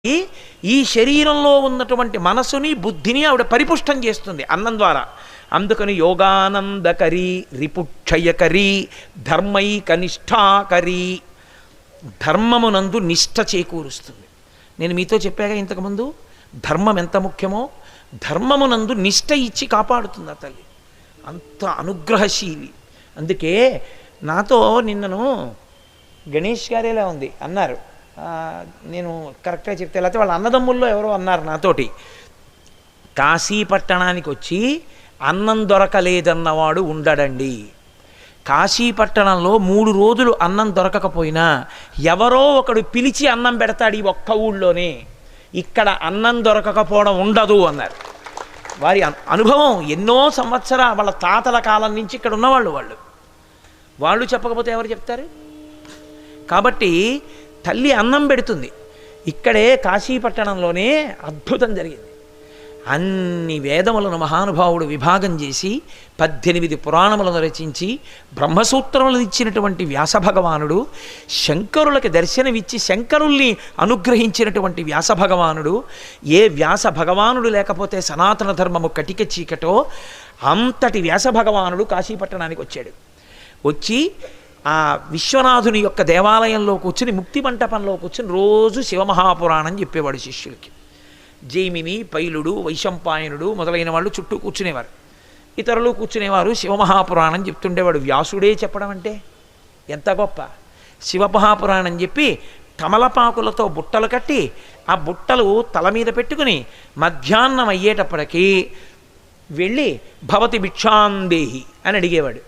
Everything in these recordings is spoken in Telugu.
ఈ శరీరంలో ఉన్నటువంటి మనసుని బుద్ధిని ఆవిడ పరిపుష్టం చేస్తుంది అన్నం ద్వారా. అందుకని యోగానందకరి రిపుక్షయకరి ధర్మైకనిష్టాకరి, ధర్మమునందు నిష్ఠ చేకూరుస్తుంది. నేను మీతో చెప్పాగా ఇంతకుముందు ధర్మం ఎంత ముఖ్యమో, ధర్మమునందు నిష్ఠ ఇచ్చి కాపాడుతుంది ఆ తల్లి. అంత అనుగ్రహశీలి. అందుకే నాతో నిన్నను గణేష్ గారేలా ఉంది అన్నారు, నేను కరెక్ట్గా చెప్తే, లేకపోతే వాళ్ళ అన్నదమ్ముల్లో ఎవరో అన్నారు నాతోటి, కాశీ పట్టణానికి వచ్చి అన్నం దొరకలేదన్నవాడు ఉండడండి. కాశీపట్టణంలో 3 రోజులు అన్నం దొరకకపోయినా ఎవరో ఒకడు పిలిచి అన్నం పెడతాడు ఈ ఒక్క ఊళ్ళోనే. ఇక్కడ అన్నం దొరకకపోవడం ఉండదు అన్నారు. వారి అనుభవం ఎన్నో సంవత్సరాల, వాళ్ళ తాతల కాలం నుంచి ఇక్కడ ఉన్నవాళ్ళు. వాళ్ళు చెప్పకపోతే ఎవరు చెప్తారు? కాబట్టి తల్లి అన్నం పెడుతుంది. ఇక్కడే కాశీపట్టణంలోనే అద్భుతం జరిగింది. అన్ని వేదములను మహానుభావుడు విభాగం చేసి 18 పురాణములను రచించి బ్రహ్మసూత్రములను ఇచ్చినటువంటి వ్యాసభగవానుడు, శంకరులకి దర్శనమిచ్చి శంకరుల్ని అనుగ్రహించినటువంటి వ్యాసభగవానుడు, ఏ వ్యాసభగవానుడు లేకపోతే సనాతన ధర్మము కటిక చీకటో అంతటి వ్యాసభగవానుడు కాశీపట్టణానికి వచ్చాడు. వచ్చి ఆ విశ్వనాథుని యొక్క దేవాలయంలో కూర్చుని, ముక్తి మంటపంలో కూర్చుని రోజు శివమహాపురాణం చెప్పేవాడు శిష్యులకి. జైమిని, పైలుడు, వైశంపాయనుడు మొదలైన వాళ్ళు చుట్టూ కూర్చునేవారు. ఇతరులు కూర్చునేవారు, శివమహాపురాణం చెప్తుండేవాడు. వ్యాసుడే చెప్పడం అంటే ఎంత గొప్ప! శివమహాపురాణం చెప్పి తమలపాకులతో బుట్టలు కట్టి ఆ బుట్టలు తల మీద పెట్టుకుని మధ్యాహ్నం అయ్యేటప్పటికీ వెళ్ళి భవతి భిక్షాందేహి అని అడిగేవాడు.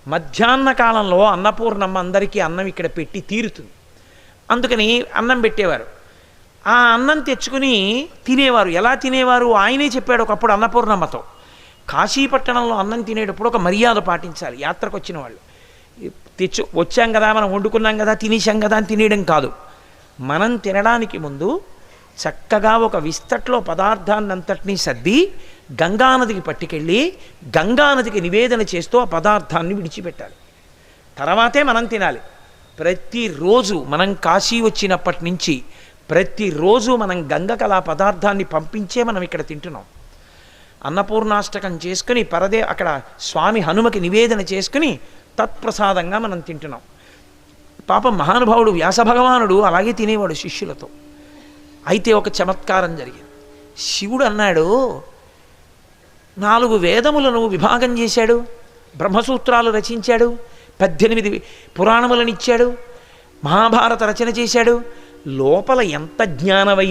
మధ్యాహ్న కాలంలో అన్నపూర్ణమ్మ అందరికీ అన్నం ఇక్కడ పెట్టి తీరుతుంది, అందుకని అన్నం పెట్టేవారు. ఆ అన్నం తెచ్చుకుని తినేవారు. ఎలా తినేవారు ఆయనే చెప్పాడు ఒకప్పుడు అన్నపూర్ణమ్మతో. కాశీపట్టణంలో అన్నం తినేటప్పుడు ఒక మర్యాద పాటించాలి. యాత్రకు వచ్చిన వాళ్ళు వచ్చాం కదా, మనం వండుకున్నాం కదా, తినేసాం కదా అని తినేయడం కాదు. మనం తినడానికి ముందు చక్కగా ఒక విస్తట్లో పదార్థాన్ని అంతటినీ సర్ది గంగానదికి పట్టుకెళ్ళి గంగానదికి నివేదన చేస్తూ ఆ పదార్థాన్ని విడిచిపెట్టాలి. తర్వాతే మనం తినాలి. ప్రతిరోజు మనం కాశీ వచ్చినప్పటి నుంచి ప్రతిరోజు మనం గంగకలా పదార్థాన్ని పంపించే మనం ఇక్కడ తింటున్నాం. అన్నపూర్ణాష్టకం చేసుకుని అక్కడ స్వామి హనుమకి నివేదన చేసుకుని తత్ప్రసాదంగా మనం తింటున్నాం. పాపం మహానుభావుడు వ్యాసభగవానుడు అలాగే తినేవాడు శిష్యులతో. అయితే ఒక చమత్కారం జరిగింది. శివుడు అన్నాడు, 4 వేదములను విభాగం చేశాడు, బ్రహ్మసూత్రాలు రచించాడు, 18 పురాణములను ఇచ్చాడు, మహాభారత రచన చేశాడు. లోపల ఎంత జ్ఞానవైరాగ్యాలు